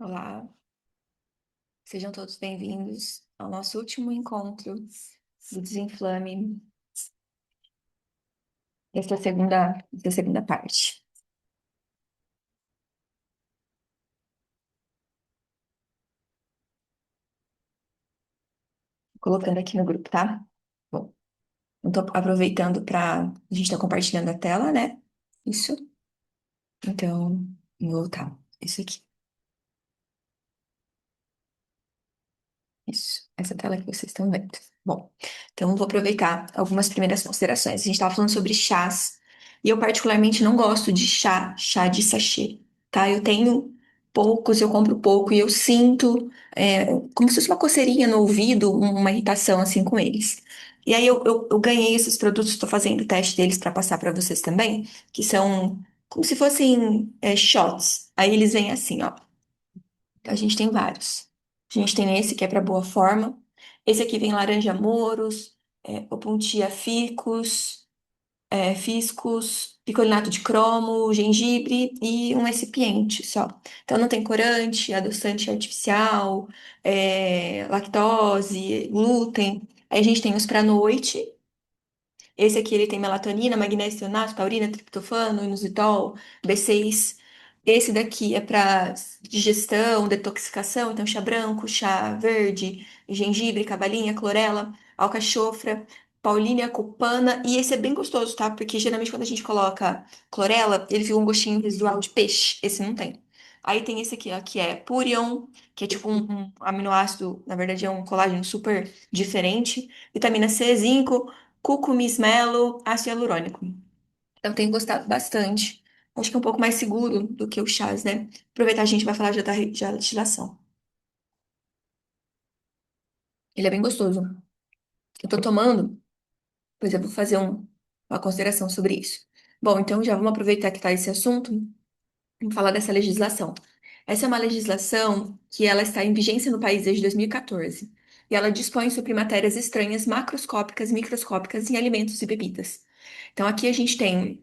Olá, sejam todos bem-vindos ao nosso último encontro do Desinflame, essa segunda parte. Colocando aqui no grupo, tá? Bom, eu tô aproveitando para. A gente tá compartilhando a tela, né? Isso. Então, vou voltar. Isso aqui. Isso, essa tela que vocês estão vendo. Bom, então vou aproveitar algumas primeiras considerações. A gente estava falando sobre chás, e eu particularmente não gosto de chá de sachê, tá? Eu tenho poucos, eu compro pouco, e eu sinto como se fosse uma coceirinha no ouvido, uma irritação assim com eles. E aí eu ganhei esses produtos, estou fazendo o teste deles para passar para vocês também, que são como se fossem shots. Aí eles vêm assim, ó. Então, a gente tem vários. A gente tem esse que é para boa forma. Esse aqui vem laranja moros, opuntia ficus, picolinato de cromo, gengibre e um recipiente só. Então não tem corante, adoçante artificial, lactose, glúten. Aí a gente tem os para noite. Esse aqui ele tem melatonina, magnésio cionato, taurina, triptofano, inositol, B6. Esse daqui é para digestão, detoxificação, então chá branco, chá verde, gengibre, cabalinha, clorela, alcachofra, paulínia, cupana. E esse é bem gostoso, tá? Porque geralmente quando a gente coloca clorela, ele fica um gostinho residual de peixe. Esse não tem. Aí tem esse aqui, ó, que é Purion, que é tipo um aminoácido, na verdade é um colágeno super diferente. Vitamina C, zinco, cucumismelo, ácido hialurônico. Eu tenho gostado bastante. Acho que é um pouco mais seguro do que o chás, né? Aproveitar, a gente vai falar já da destilação. Ele é bem gostoso. Eu tô tomando, pois eu vou fazer uma consideração sobre isso. Bom, então já vamos aproveitar que tá esse assunto e falar dessa legislação. Essa é uma legislação que ela está em vigência no país desde 2014. E ela dispõe sobre matérias estranhas macroscópicas e microscópicas em alimentos e bebidas. Então aqui a gente tem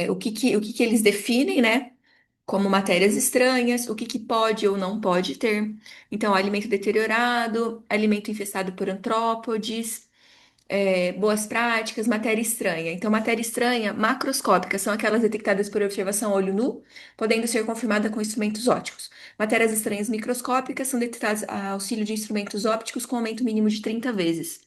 o que que eles definem, né, como matérias estranhas, o que que pode ou não pode ter. Então, alimento deteriorado, alimento infestado por antrópodes, boas práticas, matéria estranha. Então, matéria estranha macroscópica são aquelas detectadas por observação a olho nu, podendo ser confirmada com instrumentos ópticos. Matérias estranhas microscópicas são detectadas a auxílio de instrumentos ópticos com aumento mínimo de 30 vezes.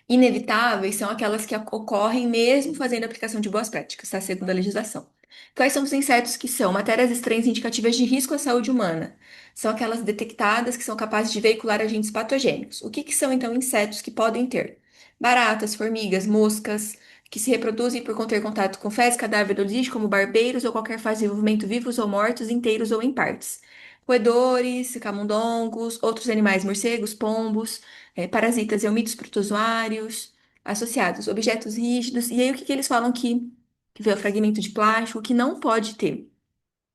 Inevitáveis são aquelas que ocorrem mesmo fazendo aplicação de boas práticas, tá? Segundo a legislação. Quais são os insetos que são matérias estranhas indicativas de risco à saúde humana? São aquelas detectadas que são capazes de veicular agentes patogênicos. O que que são, então, insetos que podem ter? Baratas, formigas, moscas, que se reproduzem por conter contato com fezes, cadáver ou lixo, como barbeiros ou qualquer fase de desenvolvimento vivos ou mortos, inteiros ou em partes. Roedores, camundongos, outros animais, morcegos, pombos, parasitas e eumitos protozoários, associados, objetos rígidos, e aí o que que eles falam que vê o fragmento de plástico que não pode ter.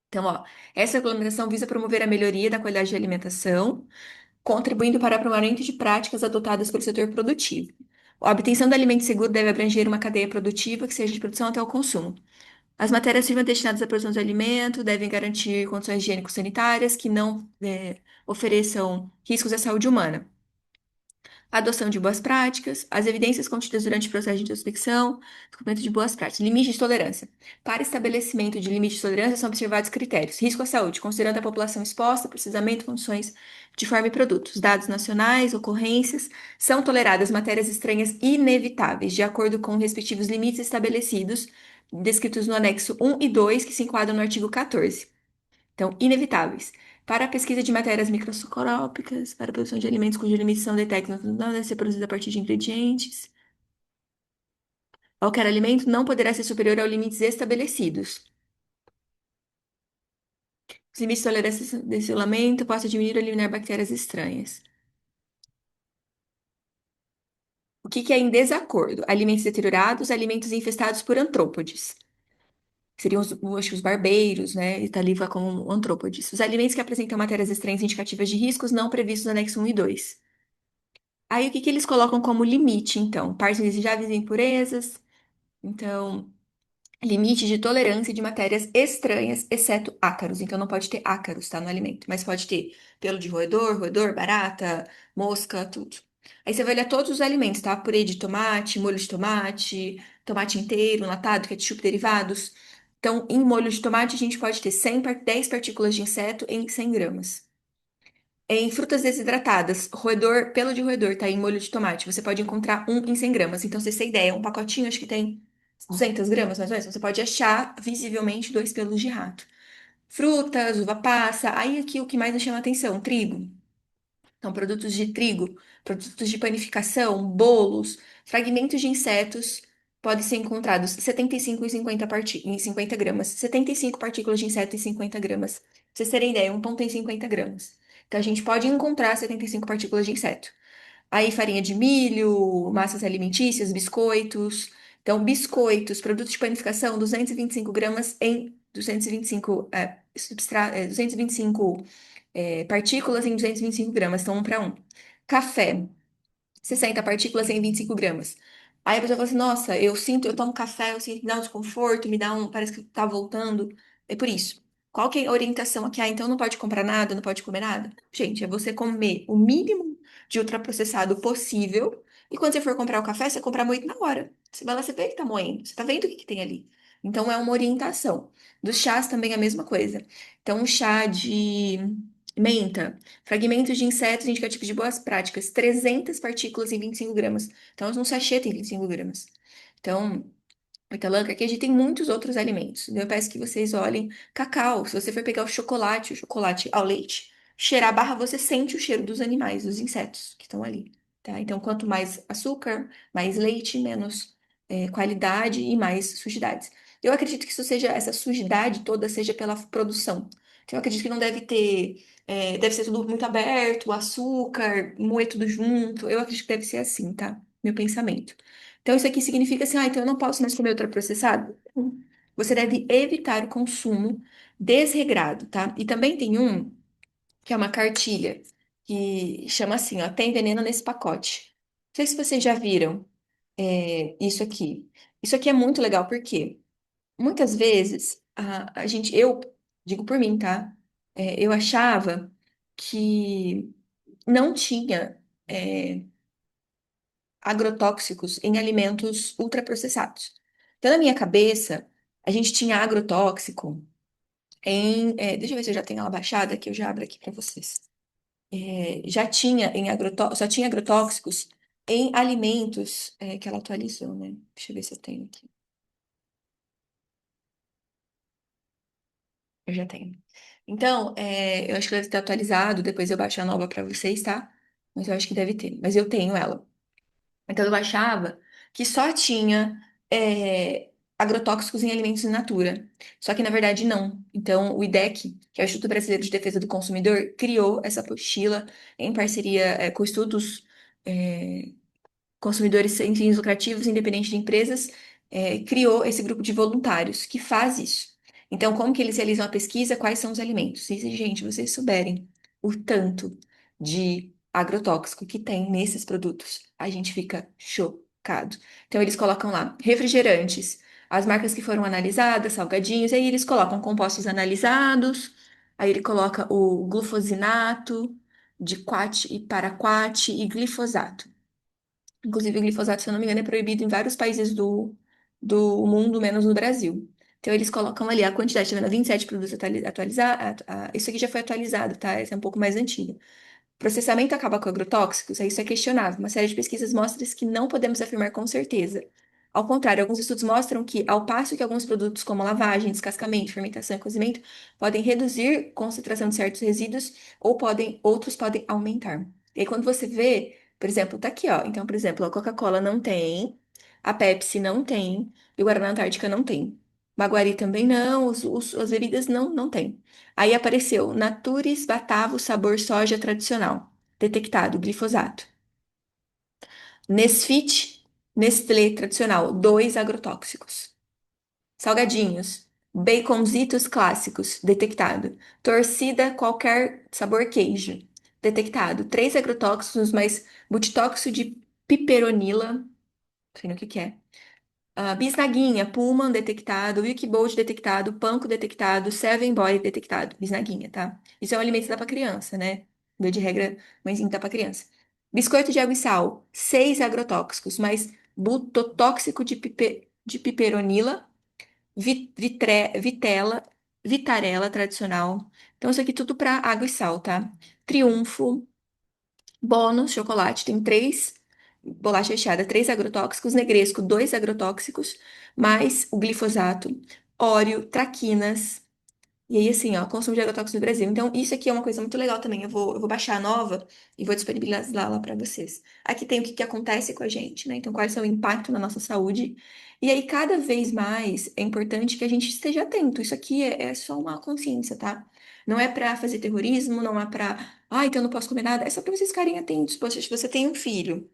Então, ó, essa regulamentação visa promover a melhoria da qualidade de alimentação, contribuindo para o aprimoramento de práticas adotadas pelo setor produtivo. A obtenção do alimento seguro deve abranger uma cadeia produtiva que seja de produção até o consumo. As matérias-primas destinadas à produção de alimento devem garantir condições higiênico-sanitárias que não ofereçam riscos à saúde humana. A adoção de boas práticas, as evidências contidas durante o processo de introspecção, descobrimento de boas práticas, limite de tolerância. Para estabelecimento de limite de tolerância são observados critérios: risco à saúde, considerando a população exposta, precisamente condições de forma e produtos, dados nacionais, ocorrências, são toleradas matérias estranhas inevitáveis, de acordo com os respectivos limites estabelecidos, descritos no anexo 1 e 2, que se enquadram no artigo 14. Então, inevitáveis. Para a pesquisa de matérias microscópicas, para a produção de alimentos cuja limites são detectados, não deve ser produzida a partir de ingredientes. Qualquer alimento não poderá ser superior aos limites estabelecidos. Os limites de tolerância desse isolamento possam diminuir ou eliminar bactérias estranhas. O que que é em desacordo? Alimentos deteriorados, alimentos infestados por antrópodes. Seriam acho que os barbeiros, né? E tá ali como antrópodes. Os alimentos que apresentam matérias estranhas indicativas de riscos não previstos no anexo 1 e 2. Aí, o que que eles colocam como limite, então? Partes indesejáveis e impurezas. Então, limite de tolerância de matérias estranhas, exceto ácaros. Então não pode ter ácaros, tá, no alimento, mas pode ter pelo de roedor, barata, mosca, tudo. Aí você vai olhar todos os alimentos, tá? Purê de tomate, molho de tomate, tomate inteiro, enlatado, ketchup, derivados. Então, em molho de tomate, a gente pode ter 10 partículas de inseto em 100 gramas. Em frutas desidratadas, roedor, pelo de roedor, tá? Em molho de tomate, você pode encontrar um em 100 gramas. Então, você tem ideia, um pacotinho acho que tem 200 gramas, mais ou menos. Você pode achar visivelmente dois pelos de rato. Frutas, uva passa. Aí aqui o que mais me chama atenção, trigo. Então, produtos de trigo, produtos de panificação, bolos, fragmentos de insetos podem ser encontrados 75 e 50 em 50 gramas. 75 partículas de inseto em 50 gramas. Pra vocês terem ideia, um pão tem 50 gramas. Então, a gente pode encontrar 75 partículas de inseto. Aí, farinha de milho, massas alimentícias, biscoitos. Então, biscoitos, produtos de panificação, 225 gramas em 225, 225 partículas em 225 gramas, então 1 para 1. Café, 60 partículas em 25 gramas. Aí a pessoa fala assim, nossa, eu tomo café, eu sinto que me dá um desconforto, me dá um, parece que tá voltando. É por isso. Qual que é a orientação aqui? Ah, então não pode comprar nada, não pode comer nada? Gente, é você comer o mínimo de ultraprocessado possível. E quando você for comprar o café, você comprar moído na hora. Você vai lá, você vê que tá moendo, você tá vendo o que que tem ali. Então é uma orientação. Dos chás também é a mesma coisa. Então, um chá de menta. Fragmentos de insetos indicativos de boas práticas, 300 partículas em 25 gramas. Então, um sachê tem 25 gramas. Então, hortelã, carqueja tem muitos outros alimentos. Então, eu peço que vocês olhem cacau. Se você for pegar o chocolate ao leite, cheirar a barra, você sente o cheiro dos animais, dos insetos que estão ali, tá? Então, quanto mais açúcar, mais leite, menos qualidade e mais sujidades. Eu acredito que isso seja, essa sujidade toda seja pela produção. Então, eu acredito que não deve ter, deve ser tudo muito aberto, açúcar, moer tudo junto. Eu acredito que deve ser assim, tá? Meu pensamento. Então, isso aqui significa assim, ah, então eu não posso mais comer ultraprocessado? Não. Você deve evitar o consumo desregrado, tá? E também tem um, que é uma cartilha, que chama assim, ó, tem veneno nesse pacote. Não sei se vocês já viram, isso aqui. Isso aqui é muito legal, porque muitas vezes a gente, eu digo por mim, tá? Eu achava que não tinha. Agrotóxicos em alimentos ultraprocessados. Então, na minha cabeça, a gente tinha agrotóxico em. Deixa eu ver se eu já tenho ela baixada, que eu já abro aqui para vocês. Já tinha só tinha agrotóxicos em alimentos que ela atualizou, né? Deixa eu ver se eu tenho aqui. Eu já tenho. Então, eu acho que deve ter atualizado, depois eu baixo a nova para vocês, tá? Mas eu acho que deve ter. Mas eu tenho ela. Então eu achava que só tinha agrotóxicos em alimentos in natura. Só que na verdade não. Então o IDEC, que é o Instituto Brasileiro de Defesa do Consumidor, criou essa apostila em parceria com estudos é, consumidores sem fins lucrativos, independente de empresas, criou esse grupo de voluntários que faz isso. Então, como que eles realizam a pesquisa? Quais são os alimentos? E, gente, vocês souberem o tanto de agrotóxico que tem nesses produtos, a gente fica chocado. Então, eles colocam lá refrigerantes, as marcas que foram analisadas, salgadinhos, aí eles colocam compostos analisados, aí ele coloca o glufosinato, diquat e paraquat e glifosato. Inclusive, o glifosato, se eu não me engano, é proibido em vários países do mundo, menos no Brasil. Então, eles colocam ali a quantidade, tá vendo? 27 produtos atualizados. Isso aqui já foi atualizado, tá? Esse é um pouco mais antigo. Processamento acaba com agrotóxicos? Aí isso é questionável. Uma série de pesquisas mostra que não podemos afirmar com certeza. Ao contrário, alguns estudos mostram que, ao passo que alguns produtos, como lavagem, descascamento, fermentação e cozimento, podem reduzir concentração de certos resíduos, ou outros podem aumentar. E aí, quando você vê, por exemplo, tá aqui, ó. Então, por exemplo, a Coca-Cola não tem, a Pepsi não tem, e o Guaraná Antártica não tem. Baguari também não, as bebidas não tem. Aí apareceu Natures Batavo sabor soja tradicional. Detectado glifosato. Nesfit, Nestlé tradicional, dois agrotóxicos. Salgadinhos, baconzitos clássicos, detectado. Torcida qualquer sabor queijo, detectado. Três agrotóxicos, mas butitóxico de piperonila, não sei o que que é. Bisnaguinha, Pullman detectado, Wickbold detectado, Panko detectado, Seven Boy detectado. Bisnaguinha, tá? Isso é um alimento que dá pra criança, né? Via de regra, mãezinha dá pra criança. Biscoito de água e sal, 6 agrotóxicos, mas butotóxico de piperonila, vitela, vitarela tradicional. Então, isso aqui tudo pra água e sal, tá? Triunfo, Bônus, chocolate, tem três, bolacha recheada, 3 agrotóxicos, Negresco, 2 agrotóxicos, mais o glifosato, Oreo, traquinas, e aí assim, ó, consumo de agrotóxicos no Brasil. Então, isso aqui é uma coisa muito legal também, eu vou baixar a nova e vou disponibilizar lá para vocês. Aqui tem o que que acontece com a gente, né? Então, quais são o impacto na nossa saúde. E aí, cada vez mais é importante que a gente esteja atento. Isso aqui é só uma consciência, tá? Não é para fazer terrorismo, não é para, então eu não posso comer nada. É só para vocês ficarem atentos. Poxa, se você tem um filho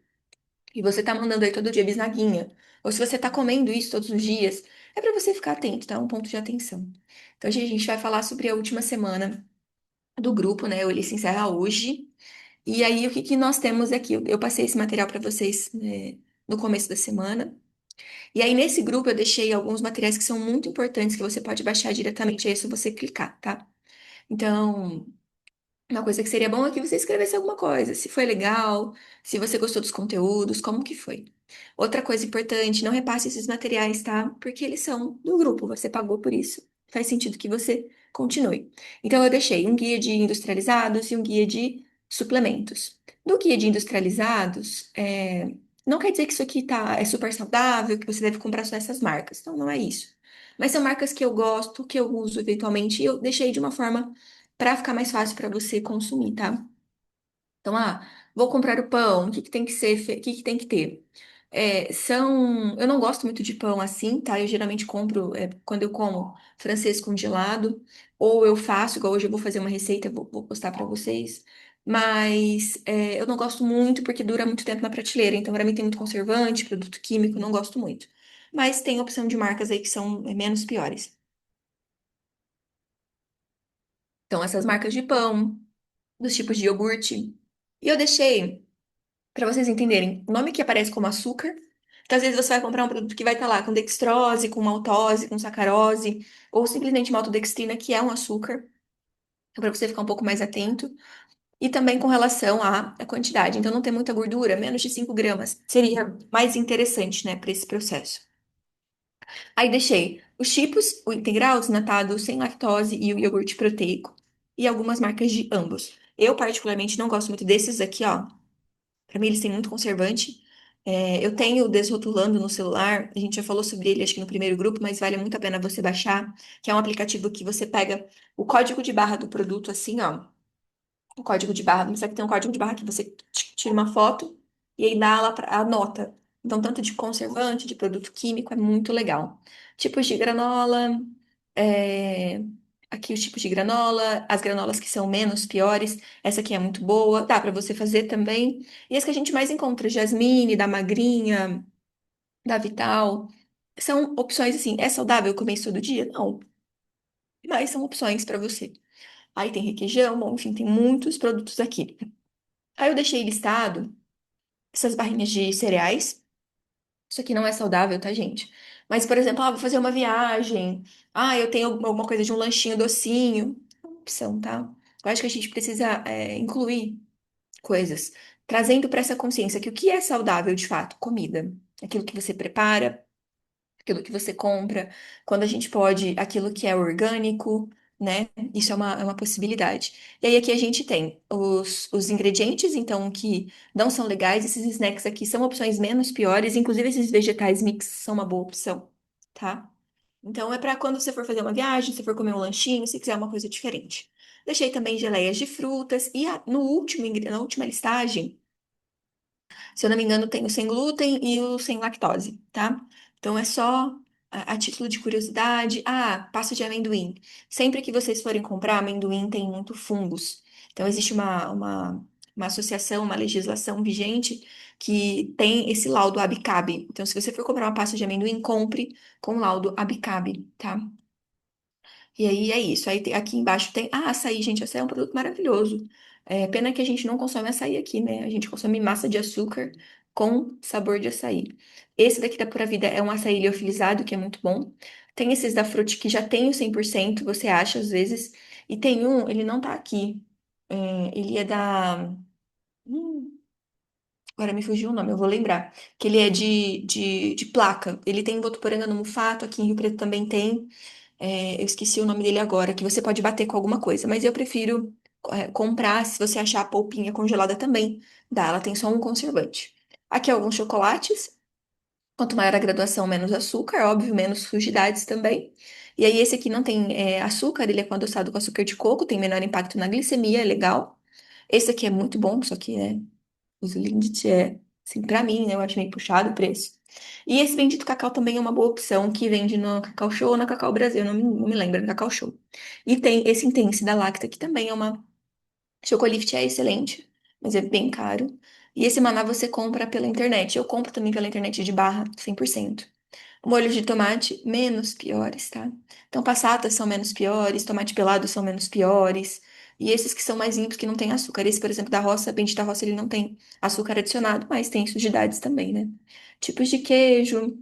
e você tá mandando aí todo dia bisnaguinha, ou se você tá comendo isso todos os dias, é para você ficar atento, tá? Um ponto de atenção. Então, gente, a gente vai falar sobre a última semana do grupo, né? Ele se encerra hoje. E aí, o que que nós temos aqui? Eu passei esse material para vocês, né, no começo da semana. E aí, nesse grupo, eu deixei alguns materiais que são muito importantes que você pode baixar diretamente. É só você clicar, tá? Então, uma coisa que seria bom é que você escrevesse alguma coisa, se foi legal, se você gostou dos conteúdos, como que foi. Outra coisa importante, não repasse esses materiais, tá? Porque eles são do grupo, você pagou por isso. Faz sentido que você continue. Então, eu deixei um guia de industrializados e um guia de suplementos. Do guia de industrializados, não quer dizer que isso aqui é super saudável, que você deve comprar só essas marcas. Então, não é isso. Mas são marcas que eu gosto, que eu uso eventualmente, e eu deixei de uma forma para ficar mais fácil para você consumir, tá? Então, vou comprar o pão, o que que tem que ser, o que que tem que ter? Eu não gosto muito de pão assim, tá? Eu geralmente compro, quando eu como francês congelado, ou eu faço, igual hoje eu vou fazer uma receita, vou postar para vocês. Mas eu não gosto muito porque dura muito tempo na prateleira. Então, para mim tem muito conservante, produto químico, não gosto muito. Mas tem opção de marcas aí que são menos piores. Então, essas marcas de pão, dos tipos de iogurte. E eu deixei para vocês entenderem o nome que aparece como açúcar. Então, às vezes você vai comprar um produto que vai estar lá com dextrose, com maltose, com sacarose, ou simplesmente maltodextrina, que é um açúcar. Então, para você ficar um pouco mais atento. E também com relação à quantidade. Então, não tem muita gordura, menos de 5 gramas. Seria mais interessante, né, para esse processo. Aí deixei os chipos, o integral, desnatado, sem lactose e o iogurte proteico. E algumas marcas de ambos. Eu, particularmente, não gosto muito desses aqui, ó. Para mim, eles têm muito conservante. Eu tenho o Desrotulando no celular, a gente já falou sobre ele, acho que no primeiro grupo, mas vale muito a pena você baixar, que é um aplicativo que você pega o código de barra do produto, assim, ó, o código de barra, mas aqui tem um código de barra que você tira uma foto e aí dá lá a nota. Então, tanto de conservante, de produto químico, é muito legal. Tipos de granola, é, aqui os tipos de granola, as granolas que são menos piores, essa aqui é muito boa, dá para você fazer também. E as que a gente mais encontra, Jasmine, da Magrinha, da Vital, são opções assim, é saudável comer isso todo dia? Não, mas são opções para você. Aí tem requeijão, bom, enfim, tem muitos produtos aqui. Aí eu deixei listado essas barrinhas de cereais. Isso aqui não é saudável, tá, gente? Mas, por exemplo, vou fazer uma viagem. Eu tenho alguma coisa de um lanchinho docinho. É uma opção, tá? Eu acho que a gente precisa incluir coisas, trazendo para essa consciência que o que é saudável de fato? Comida. Aquilo que você prepara, aquilo que você compra, quando a gente pode, aquilo que é orgânico, né? Isso é uma possibilidade. E aí aqui a gente tem os ingredientes, então, que não são legais, esses snacks aqui são opções menos piores, inclusive esses vegetais mix são uma boa opção, tá? Então é para quando você for fazer uma viagem, se for comer um lanchinho, se quiser uma coisa diferente. Deixei também geleias de frutas e no último, na última listagem, se eu não me engano, tem o sem glúten e o sem lactose, tá? Então é só a título de curiosidade. Pasta de amendoim. Sempre que vocês forem comprar, amendoim tem muito fungos. Então existe uma associação, uma legislação vigente que tem esse laudo ABCAB. Então, se você for comprar uma pasta de amendoim, compre com laudo ABCAB, tá? E aí é isso. Aí aqui embaixo tem. Açaí, gente, açaí é um produto maravilhoso. Pena que a gente não consome açaí aqui, né? A gente consome massa de açúcar com sabor de açaí. Esse daqui da Pura Vida é um açaí liofilizado, que é muito bom. Tem esses da Fruit que já tem o 100%, você acha às vezes. E tem um, ele não tá aqui. Ele é da. Hum, Agora me fugiu o nome, eu vou lembrar. Que ele é de placa. Ele tem em Votuporanga no Mufato, aqui em Rio Preto também tem. Eu esqueci o nome dele agora, que você pode bater com alguma coisa, mas eu prefiro comprar se você achar a polpinha congelada também. Dá, ela tem só um conservante. Aqui alguns chocolates. Quanto maior a graduação, menos açúcar, óbvio, menos sujidades também. E aí esse aqui não tem açúcar, ele é com adoçado com açúcar de coco, tem menor impacto na glicemia, é legal. Esse aqui é muito bom, só que os Lindt assim, pra mim, né, eu acho meio puxado o preço. E esse bendito cacau também é uma boa opção, que vende no Cacau Show ou na Cacau Brasil, não me lembro, no Cacau Show. E tem esse Intense da Lacta, que também é uma... Chocolift é excelente, mas é bem caro. E esse maná você compra pela internet. Eu compro também pela internet de barra, 100%. Molhos de tomate, menos piores, tá? Então, passatas são menos piores, tomate pelado são menos piores. E esses que são mais limpos, que não tem açúcar. Esse, por exemplo, da roça, Bendita Roça, ele não tem açúcar adicionado, mas tem sujidades também, né? Tipos de queijo,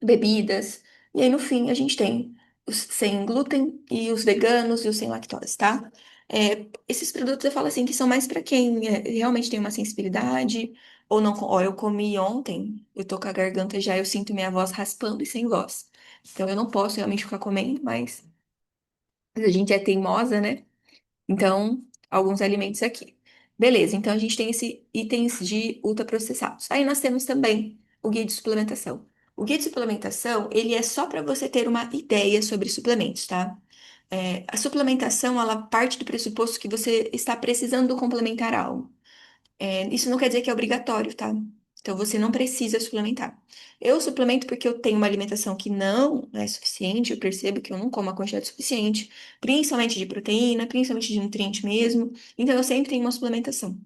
bebidas. E aí, no fim, a gente tem os sem glúten e os veganos e os sem lactose, tá? Esses produtos eu falo assim que são mais para quem realmente tem uma sensibilidade ou não. Ó, eu comi ontem, eu tô com a garganta já, eu sinto minha voz raspando e sem voz. Então eu não posso realmente ficar comendo, mas a gente é teimosa, né? Então, alguns alimentos aqui. Beleza, então a gente tem esses itens de ultraprocessados. Aí nós temos também o guia de suplementação. O guia de suplementação, ele é só para você ter uma ideia sobre suplementos, tá? A suplementação, ela parte do pressuposto que você está precisando complementar algo. Isso não quer dizer que é obrigatório, tá? Então você não precisa suplementar. Eu suplemento porque eu tenho uma alimentação que não é suficiente, eu percebo que eu não como a quantidade suficiente, principalmente de proteína, principalmente de nutriente mesmo. Então eu sempre tenho uma suplementação.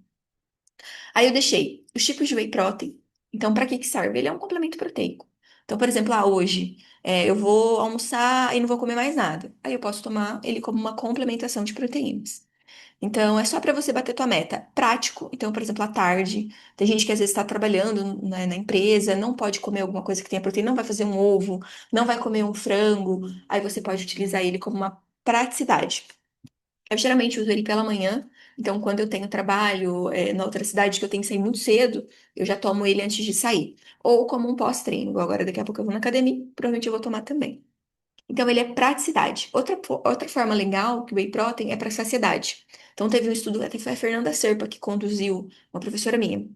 Aí eu deixei os tipos de whey protein. Então, para que que serve? Ele é um complemento proteico. Então, por exemplo, hoje eu vou almoçar e não vou comer mais nada. Aí eu posso tomar ele como uma complementação de proteínas. Então, é só para você bater tua meta. Prático. Então, por exemplo, à tarde, tem gente que às vezes está trabalhando na empresa, não pode comer alguma coisa que tenha proteína, não vai fazer um ovo, não vai comer um frango. Aí você pode utilizar ele como uma praticidade. Eu geralmente uso ele pela manhã. Então, quando eu tenho trabalho, na outra cidade que eu tenho que sair muito cedo, eu já tomo ele antes de sair. Ou como um pós-treino. Igual agora, daqui a pouco eu vou na academia, provavelmente eu vou tomar também. Então, ele é praticidade. Outra forma legal que o whey protein é para saciedade. Então, teve um estudo, até foi a Fernanda Serpa que conduziu, uma professora minha.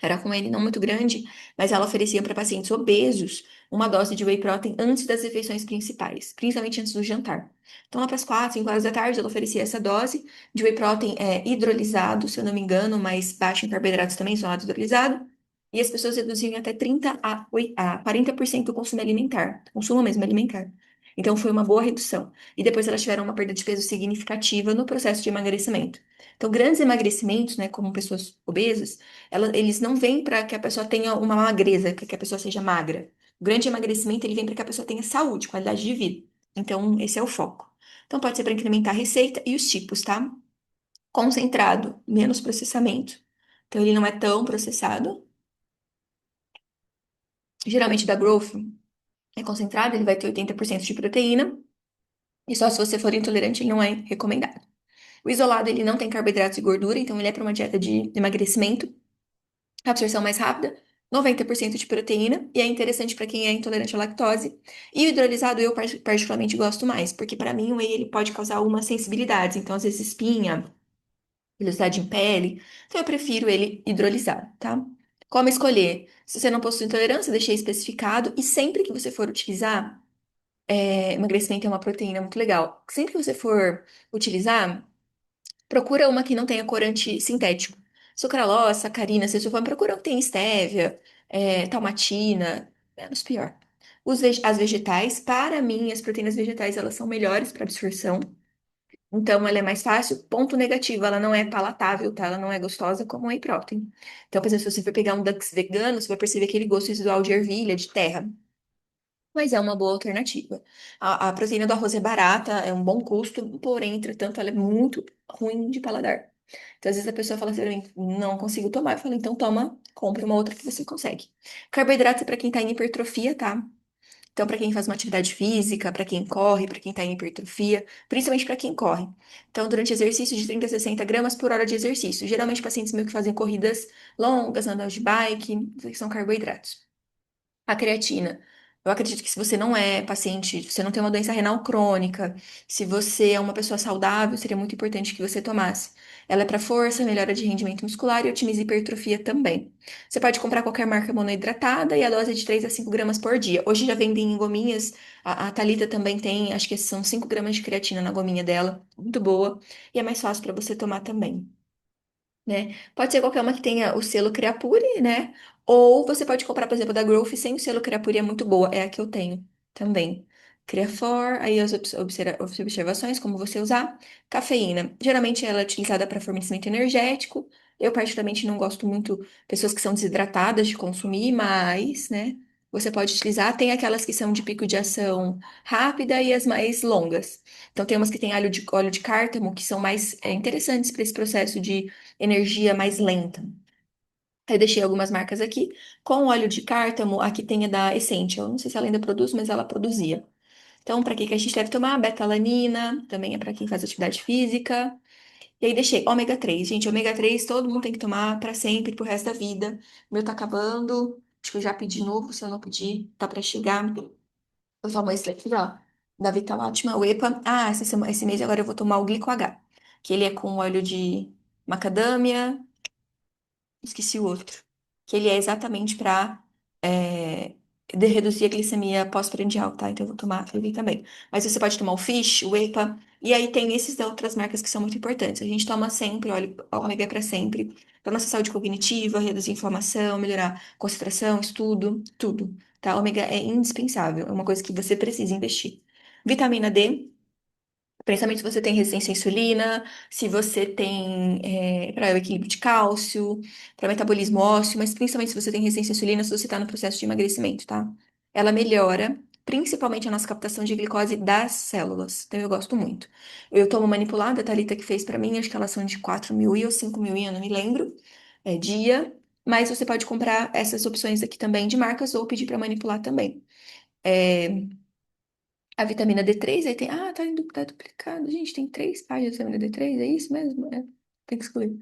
Era com ele não muito grande, mas ela oferecia para pacientes obesos uma dose de whey protein antes das refeições principais, principalmente antes do jantar. Então, lá para as 4, 5 horas da tarde, ela oferecia essa dose de whey protein hidrolisado, se eu não me engano, mas baixo em carboidratos também, isolado hidrolisado. E as pessoas reduziam em até 30 a 40% o consumo alimentar, consumo mesmo alimentar. Então, foi uma boa redução. E depois elas tiveram uma perda de peso significativa no processo de emagrecimento. Então, grandes emagrecimentos, né, como pessoas obesas, eles não vêm para que a pessoa tenha uma magreza, para que a pessoa seja magra. O grande emagrecimento, ele vem para que a pessoa tenha saúde, qualidade de vida. Então, esse é o foco. Então, pode ser para incrementar a receita e os tipos, tá? Concentrado, menos processamento. Então, ele não é tão processado. Geralmente, da Growth é concentrado, ele vai ter 80% de proteína. E só se você for intolerante, ele não é recomendado. O isolado, ele não tem carboidratos e gordura, então ele é para uma dieta de emagrecimento. Absorção mais rápida, 90% de proteína, e é interessante para quem é intolerante à lactose. E o hidrolisado eu particularmente gosto mais, porque para mim o whey ele pode causar algumas sensibilidades, então às vezes espinha, velocidade em pele, então eu prefiro ele hidrolisado, tá? Como escolher? Se você não possui intolerância, deixei especificado, e sempre que você for utilizar, emagrecimento é uma proteína muito legal. Sempre que você for utilizar, procura uma que não tenha corante sintético. Sucralose, sacarina, se você for, procura uma que tem estévia, talmatina, menos pior. As vegetais, para mim, as proteínas vegetais, elas são melhores para absorção. Então, ela é mais fácil. Ponto negativo, ela não é palatável, tá? Ela não é gostosa como whey protein. Então, por exemplo, se você for pegar um Dux vegano, você vai perceber aquele gosto residual de ervilha, de terra. Mas é uma boa alternativa. A proteína do arroz é barata, é um bom custo, porém, entretanto, ela é muito ruim de paladar. Então, às vezes a pessoa fala assim pra mim, não consigo tomar. Eu falo, então toma, compra uma outra que você consegue. Carboidrato é pra quem tá em hipertrofia, tá? Então, para quem faz uma atividade física, para quem corre, para quem está em hipertrofia, principalmente para quem corre. Então, durante exercício de 30 a 60 gramas por hora de exercício. Geralmente, pacientes meus que fazem corridas longas, andam de bike, que são carboidratos. A creatina. Eu acredito que se você não é paciente, se você não tem uma doença renal crônica, se você é uma pessoa saudável, seria muito importante que você tomasse. Ela é para força, melhora de rendimento muscular e otimiza a hipertrofia também. Você pode comprar qualquer marca monoidratada e a dose é de 3 a 5 gramas por dia. Hoje já vendem em gominhas. A Thalita também tem, acho que são 5 gramas de creatina na gominha dela. Muito boa. E é mais fácil para você tomar também, né? Pode ser qualquer uma que tenha o selo Creapure, né? Ou você pode comprar, por exemplo, da Growth sem o selo Creapure, é muito boa. É a que eu tenho também. Creafor, aí as observações, como você usar. Cafeína. Geralmente ela é utilizada para fornecimento energético. Eu, particularmente, não gosto muito pessoas que são desidratadas de consumir, mas, né? Você pode utilizar. Tem aquelas que são de pico de ação rápida e as mais longas. Então, tem umas que tem óleo de cártamo, que são mais interessantes para esse processo de energia mais lenta. Eu deixei algumas marcas aqui. Com óleo de cártamo, aqui tem a da Essential. Eu não sei se ela ainda produz, mas ela produzia. Então, para que que a gente deve tomar? Betalanina, também é para quem faz atividade física. E aí deixei ômega 3. Gente, ômega 3 todo mundo tem que tomar para sempre, pro resto da vida. O meu tá acabando. Acho que eu já pedi novo, se eu não pedir, tá para chegar. Eu tomo esse daqui, ó, da Vitalatima Wepa. Ah, esse mês agora eu vou tomar o Glico H, que ele é com óleo de macadâmia, esqueci o outro, que ele é exatamente para reduzir a glicemia pós-prandial, tá? Então eu vou tomar ele também. Mas você pode tomar o Fish, o Wepa, e aí tem esses da outras marcas que são muito importantes. A gente toma sempre óleo ômega para sempre, para nossa saúde cognitiva, reduzir inflamação, melhorar concentração, estudo, tudo, tá? Ômega é indispensável, é uma coisa que você precisa investir. Vitamina D. Principalmente se você tem resistência à insulina, se você tem para o equilíbrio de cálcio, para metabolismo ósseo, mas principalmente se você tem resistência à insulina, se você está no processo de emagrecimento, tá? Ela melhora principalmente a nossa captação de glicose das células. Então eu gosto muito. Eu tomo manipulada, a Thalita que fez para mim, acho que elas são de 4.000 ou 5.000, eu não me lembro, dia. Mas você pode comprar essas opções aqui também de marcas ou pedir para manipular também. É, a vitamina D3, aí tem. Ah, tá duplicado. Gente, tem 3 páginas de vitamina D3, é isso mesmo? É, tem que excluir.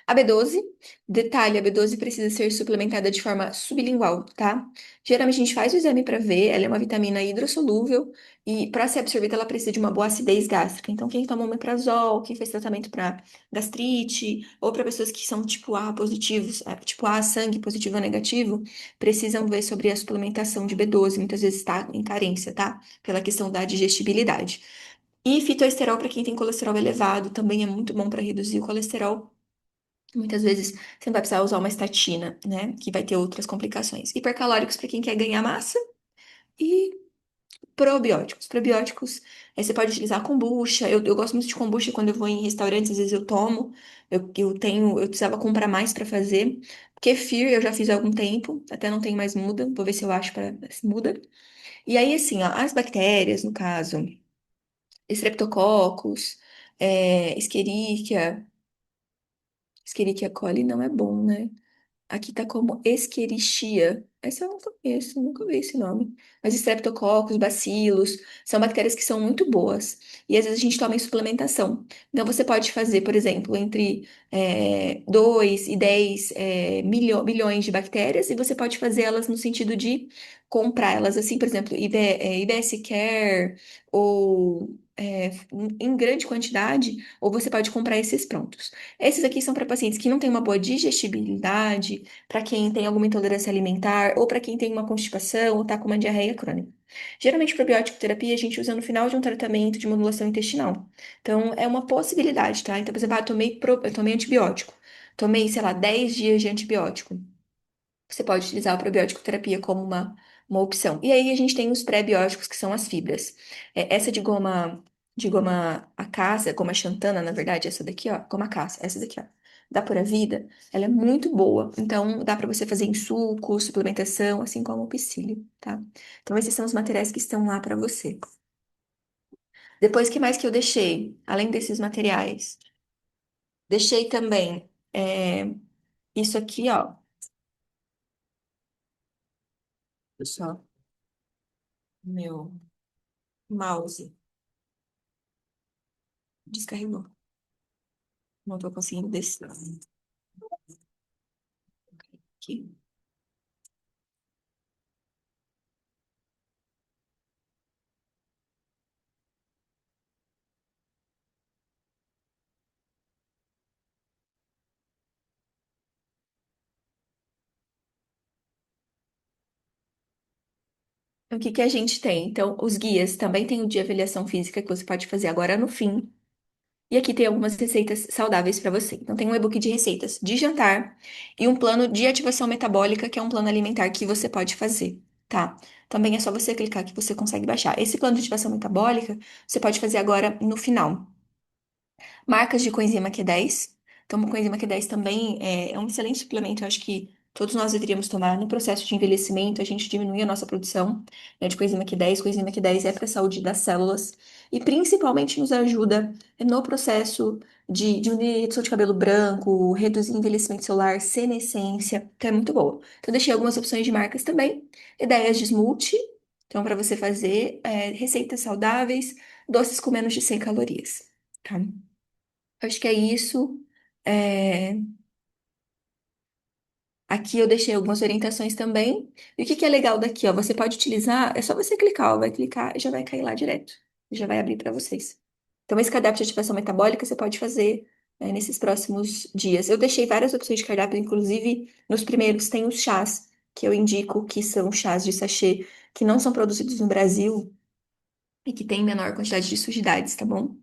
A B12, detalhe, a B12 precisa ser suplementada de forma sublingual, tá? Geralmente a gente faz o exame para ver, ela é uma vitamina hidrossolúvel e para ser absorvida ela precisa de uma boa acidez gástrica. Então quem toma omeprazol, quem fez tratamento para gastrite ou para pessoas que são tipo A positivos, tipo A sangue positivo ou negativo, precisam ver sobre a suplementação de B12, muitas vezes está em carência, tá? Pela questão da digestibilidade. E fitoesterol para quem tem colesterol elevado também é muito bom para reduzir o colesterol. Muitas vezes você não vai precisar usar uma estatina, né? Que vai ter outras complicações. Hipercalóricos para quem quer ganhar massa e probióticos. Probióticos, você pode utilizar kombucha. Eu gosto muito de kombucha quando eu vou em restaurantes, às vezes eu tomo. Eu precisava comprar mais para fazer. Kefir eu já fiz há algum tempo, até não tenho mais muda. Vou ver se eu acho para se muda. E aí, assim, ó, as bactérias, no caso, Streptococcus, Escherichia coli não é bom, né? Aqui tá como Escherichia. Essa eu não conheço, nunca vi esse nome. Mas Streptococcus, bacilos, são bactérias que são muito boas. E às vezes a gente toma em suplementação. Então você pode fazer, por exemplo, entre 2 e 10 bilhões de bactérias, e você pode fazer elas no sentido de comprar elas assim, por exemplo, IBS Care, ou em grande quantidade, ou você pode comprar esses prontos. Esses aqui são para pacientes que não têm uma boa digestibilidade, para quem tem alguma intolerância alimentar, ou para quem tem uma constipação ou está com uma diarreia crônica. Geralmente, probiótico terapia a gente usa no final de um tratamento de modulação intestinal. Então, é uma possibilidade, tá? Então, por exemplo, eu tomei antibiótico. Tomei, sei lá, 10 dias de antibiótico. Você pode utilizar a probiótico terapia como uma opção. E aí a gente tem os pré-bióticos, que são as fibras. Essa de goma acácia, goma xantana, na verdade, essa daqui, ó, goma acácia, essa daqui, ó, da Pura Vida, ela é muito boa. Então, dá para você fazer em suco, suplementação, assim como o psyllium, tá? Então, esses são os materiais que estão lá para você. Depois, o que mais que eu deixei? Além desses materiais? Deixei também isso aqui, ó. Só meu mouse descarregou. Não tô conseguindo descer aqui. O que que a gente tem? Então, os guias também tem o de avaliação física que você pode fazer agora no fim. E aqui tem algumas receitas saudáveis para você. Então, tem um e-book de receitas de jantar e um plano de ativação metabólica, que é um plano alimentar que você pode fazer, tá? Também é só você clicar que você consegue baixar. Esse plano de ativação metabólica, você pode fazer agora no final. Marcas de coenzima Q10. Então, o coenzima Q10 também é um excelente suplemento. Eu acho que todos nós deveríamos tomar no processo de envelhecimento. A gente diminui a nossa produção, né, de coenzima Q10. Coenzima Q10 é para a saúde das células e principalmente nos ajuda no processo de diminuir redução de cabelo branco, reduzir envelhecimento celular, senescência. Então, é muito boa. Então, eu deixei algumas opções de marcas também. Ideias de smoothie. Então, para você fazer receitas saudáveis, doces com menos de 100 calorias. Tá? Acho que é isso. É, Aqui eu deixei algumas orientações também. E o que que é legal daqui, ó? Você pode utilizar, é só você clicar, ó, vai clicar e já vai cair lá direto. Já vai abrir para vocês. Então, esse cardápio de ativação metabólica você pode fazer, nesses próximos dias. Eu deixei várias opções de cardápio, inclusive nos primeiros tem os chás, que eu indico que são chás de sachê que não são produzidos no Brasil e que têm menor quantidade de sujidades, tá bom?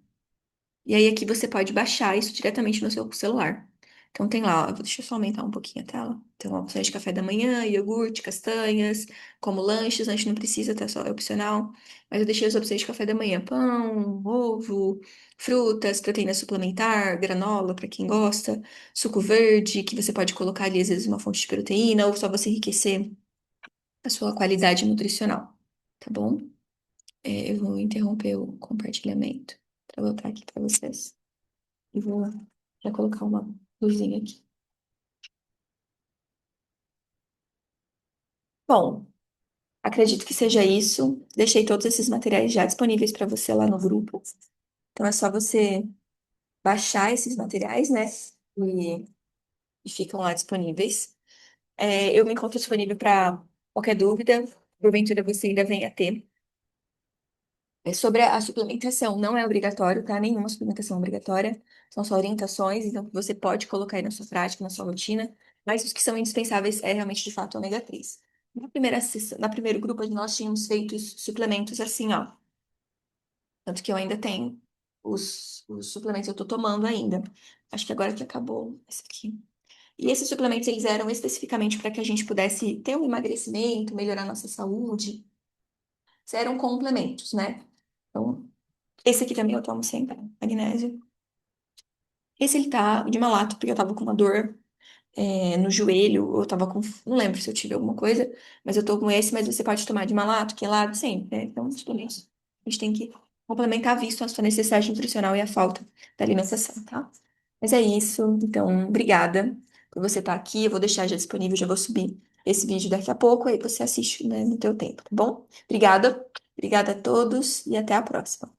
E aí aqui você pode baixar isso diretamente no seu celular. Então tem lá, ó, deixa eu só aumentar um pouquinho a tela. Então, opções de café da manhã, iogurte, castanhas, como lanches, lanche não precisa, tá? Só é opcional. Mas eu deixei as opções de café da manhã, pão, ovo, frutas, proteína suplementar, granola para quem gosta, suco verde, que você pode colocar ali às vezes uma fonte de proteína, ou só você enriquecer a sua qualidade nutricional, tá bom? Eu vou interromper o compartilhamento para voltar aqui para vocês. E vou já colocar uma luzinha aqui. Bom, acredito que seja isso. Deixei todos esses materiais já disponíveis para você lá no grupo. Então é só você baixar esses materiais, né? E, e ficam lá disponíveis. Eu me encontro disponível para qualquer dúvida, porventura você ainda venha a ter. Sobre a suplementação, não é obrigatório, tá? Nenhuma suplementação é obrigatória. São só orientações, então que você pode colocar aí na sua prática, na sua rotina. Mas os que são indispensáveis é realmente, de fato, o ômega 3. Na primeiro grupo, nós tínhamos feito os suplementos assim, ó. Tanto que eu ainda tenho os suplementos que eu tô tomando ainda. Acho que agora que acabou esse aqui. E esses suplementos, eles eram especificamente para que a gente pudesse ter um emagrecimento, melhorar nossa saúde. Eram complementos, né? Então, esse aqui também eu tomo sempre, magnésio. Esse ele tá de malato, porque eu tava com uma dor no joelho, eu tava com. Não lembro se eu tive alguma coisa, mas eu tô com esse, mas você pode tomar de malato, que é lá sempre, né? Então, suplementos. A gente tem que complementar visto a sua necessidade nutricional e a falta da alimentação, tá? Mas é isso. Então, obrigada por você estar aqui. Eu vou deixar já disponível, já vou subir esse vídeo daqui a pouco, aí você assiste, né, no teu tempo, tá bom? Obrigada. Obrigada a todos e até a próxima.